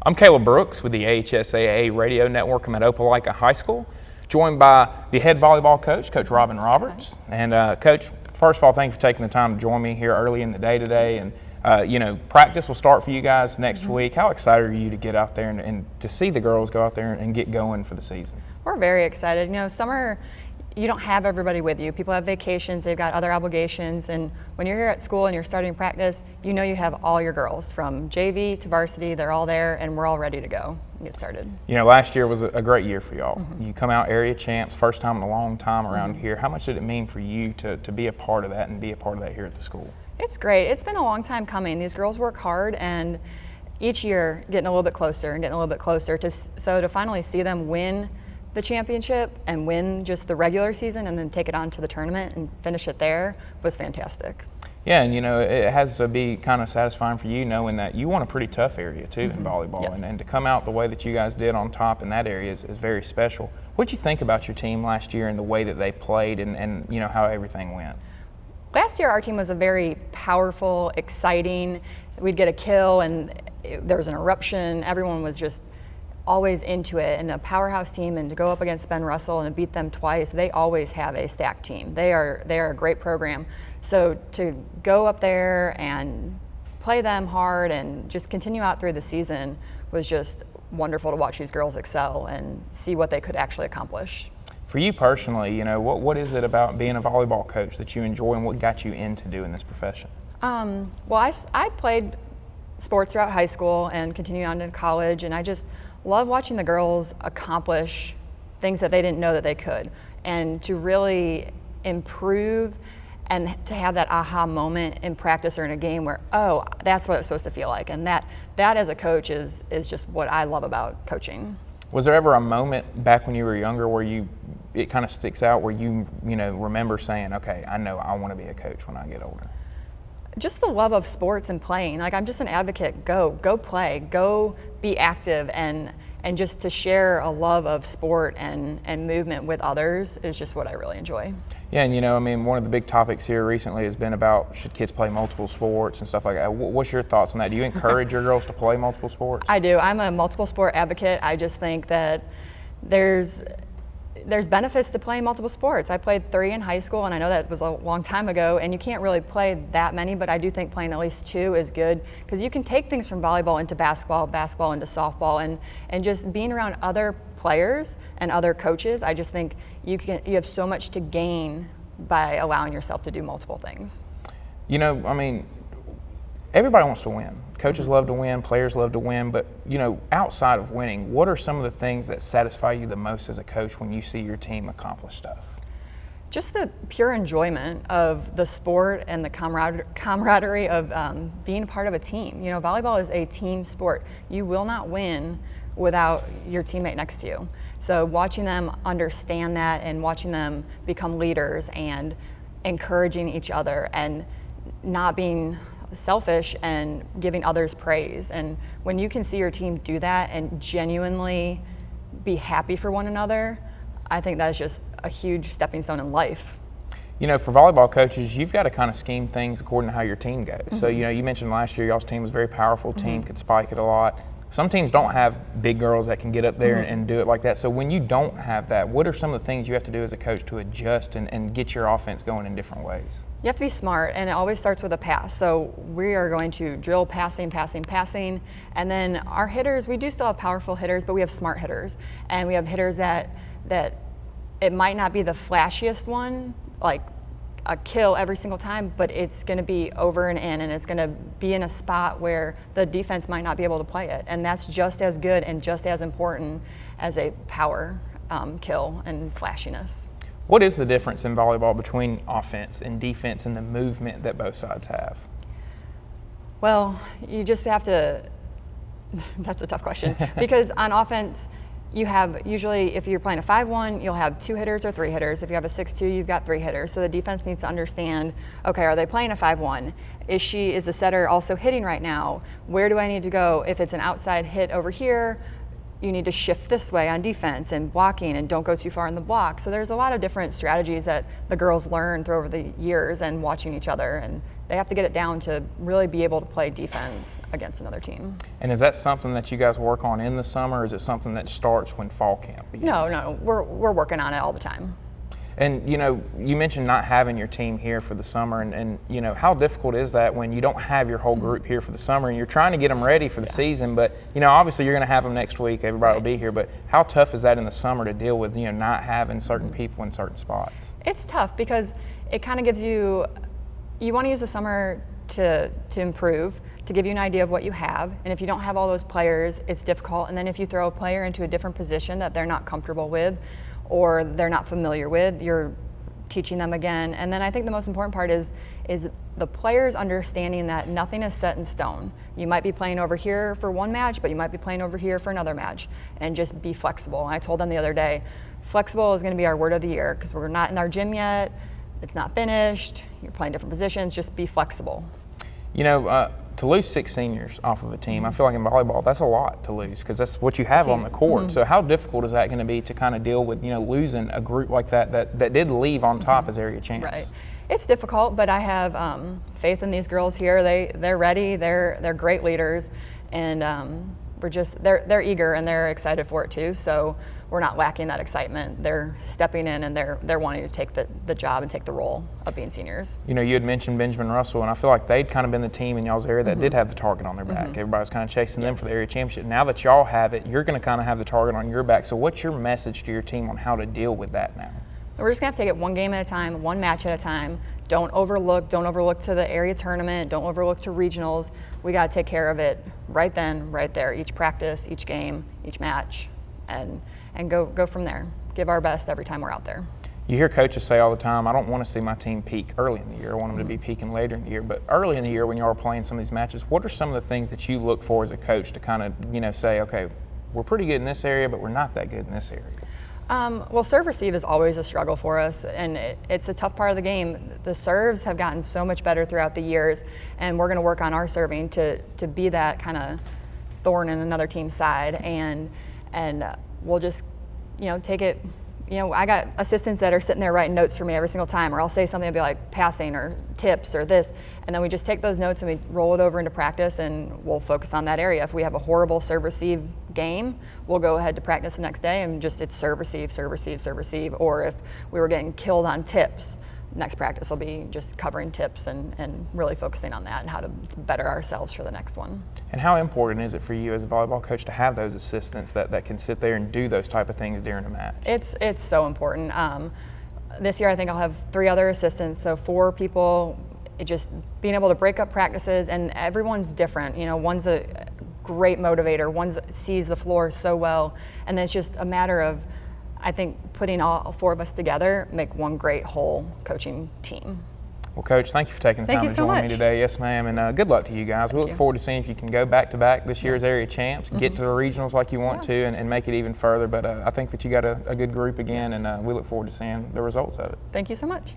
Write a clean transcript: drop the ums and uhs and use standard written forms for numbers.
I'm Caleb Brooks with the AHSAA Radio Network. I'm at Opelika High School, joined by the head volleyball coach, Coach Robin Roberts. And Coach, first of all, thank you for taking the time to join me here early in the day today. And practice will start for you guys next week. How excited are you to get out there and to see the girls go out there and get going for the season? We're very excited. Summer, you don't have everybody with you. People have vacations, they've got other obligations, and when you're here at school and you're starting practice, you have all your girls from JV to varsity. They're all there, and we're all ready to go and get started. Last year was a great year for y'all. You come out area champs, first time in a long time around here. How much did it mean for you to be a part of that and be a part of that here at the school? It's great. It's been a long time coming. These girls work hard, and each year getting a little bit closer and getting a little bit closer to finally see them win the championship and win just the regular season and then take it on to the tournament and finish it there was fantastic. Yeah, and it has to be kind of satisfying for you knowing that you won a pretty tough area too in volleyball. Yes. And to come out the way that you guys did on top in that area is very special. What did you think about your team last year and the way that they played and how everything went? Last year our team was a very powerful, exciting. We'd get a kill and there was an eruption. Everyone was just always into it, and a powerhouse team, and to go up against Ben Russell and beat them twice, they always have a stacked team. They are a great program. So to go up there and play them hard and just continue out through the season was just wonderful to watch these girls excel and see what they could actually accomplish. For you personally, what is it about being a volleyball coach that you enjoy, and what got you into doing this profession? Well, I played sports throughout high school and continued on to college, and I just love watching the girls accomplish things that they didn't know that they could, and to really improve and to have that aha moment in practice or in a game where, oh, that's what it's supposed to feel like. And that as a coach is just what I love about coaching. Was there ever a moment back when you were younger where it kind of sticks out where you remember saying, okay, I know I want to be a coach when I get older? Just the love of sports and playing. Like, I'm just an advocate. Go play, go be active, and just to share a love of sport and movement with others is just what I really enjoy. Yeah, and one of the big topics here recently has been about should kids play multiple sports and stuff like that. What's your thoughts on that? Do you encourage your girls to play multiple sports? I do. I'm a multiple sport advocate. I just think that there's benefits to playing multiple sports. I played 3 in high school, and I know that was a long time ago, and you can't really play that many, but I do think playing at least 2 is good, because you can take things from volleyball into basketball into softball, and just being around other players and other coaches, I just think you have so much to gain by allowing yourself to do multiple things. Everybody wants to win. Coaches love to win, players love to win, but outside of winning, what are some of the things that satisfy you the most as a coach when you see your team accomplish stuff? Just the pure enjoyment of the sport and the camaraderie of being part of a team. Volleyball is a team sport. You will not win without your teammate next to you. So watching them understand that and watching them become leaders and encouraging each other and not being selfish and giving others praise. And when you can see your team do that and genuinely be happy for one another, I think that's just a huge stepping stone in life. For volleyball coaches, you've got to kind of scheme things according to how your team goes. So, you mentioned last year y'all's team was a very powerful team, could spike it a lot. Some teams don't have big girls that can get up there and do it like that. So when you don't have that, what are some of the things you have to do as a coach to adjust and get your offense going in different ways? You have to be smart, and it always starts with a pass. So we are going to drill passing, and then our hitters, we do still have powerful hitters, but we have smart hitters. And we have hitters that it might not be the flashiest one, like a kill every single time, but it's going to be over and in, and it's going to be in a spot where the defense might not be able to play it. And that's just as good and just as important as a power kill and flashiness. What is the difference in volleyball between offense and defense and the movement that both sides have? Well, you just have to, that's a tough question, because on offense, you have usually, if you're playing a 5-1, you'll have 2 hitters or 3 hitters. If you have a 6-2, you've got 3 hitters. So the defense needs to understand, okay, are they playing a 5-1? Is the setter also hitting right now? Where do I need to go? If it's an outside hit over here, you need to shift this way on defense and blocking, and don't go too far in the block. So there's a lot of different strategies that the girls learn through over the years and watching each other, and they have to get it down to really be able to play defense against another team. And is that something that you guys work on in the summer, or is it something that starts when fall camp begins? No, we're working on it all the time. And, you mentioned not having your team here for the summer, and how difficult is that when you don't have your whole group here for the summer and you're trying to get them ready for the season, but, obviously you're going to have them next week, everybody will be here, but how tough is that in the summer to deal with, not having certain people in certain spots? It's tough because it kind of gives you want to use the summer to improve, to give you an idea of what you have, and if you don't have all those players, it's difficult, and then if you throw a player into a different position that they're not comfortable with, or they're not familiar with, you're teaching them again. And then I think the most important part is the players understanding that nothing is set in stone. You might be playing over here for one match, but you might be playing over here for another match, and just be flexible. I told them the other day, flexible is going to be our word of the year, because we're not in our gym yet, it's not finished, you're playing different positions, just be flexible. To lose 6 seniors off of a team, I feel like in volleyball, that's a lot to lose, because that's what you have on the court. So how difficult is that going to be to kind of deal with, losing a group like that did leave on top as area champs? Right. It's difficult, but I have faith in these girls here. They're ready. They're great leaders, and they're eager and they're excited for it too. So we're not lacking that excitement. They're stepping in and they're wanting to take the job and take the role of being seniors. You had mentioned Benjamin Russell, and I feel like they'd kind of been the team in y'all's area that did have the target on their back. Everybody was kind of chasing them for the area championship. Now that y'all have it, you're going to kind of have the target on your back. So what's your message to your team on how to deal with that now? We're just going to have to take it one game at a time, one match at a time. Don't overlook to the area tournament. Don't overlook to regionals. We got to take care of it right then, right there. Each practice, each game, each match, and go from there. Give our best every time we're out there. You hear coaches say all the time, I don't want to see my team peak early in the year. I want them to be peaking later in the year. But early in the year when you are playing some of these matches, what are some of the things that you look for as a coach to kind of, say, okay, we're pretty good in this area, but we're not that good in this area? Well, serve receive is always a struggle for us, and it's a tough part of the game. The serves have gotten so much better throughout the years, and we're going to work on our serving to be that kind of thorn in another team's side, and we'll just take it. I got assistants that are sitting there writing notes for me every single time, or I'll say something, I'll be like passing or tips or this, and then we just take those notes and we roll it over into practice, and we'll focus on that area. If we have a horrible serve receive game, we'll go ahead to practice the next day and it's serve receive, serve receive, serve receive. Or if we were getting killed on tips, next practice will be just covering tips and really focusing on that and how to better ourselves for the next one. And how important is it for you as a volleyball coach to have those assistants that can sit there and do those type of things during a match? It's so important. This year I think I'll have 3 other assistants, so 4 people. Just being able to break up practices, and everyone's different. One's a great motivator, one sees the floor so well, and it's just a matter of, I think, putting all 4 of us together make one great whole coaching team. Well, Coach, thank you for taking the time to join me today. Yes, ma'am, and good luck to you guys. We look forward to seeing if you can go back-to-back this year's area champs, get to the regionals like you want to, and make it even further. But I think that you got a good group again, and we look forward to seeing the results of it. Thank you so much.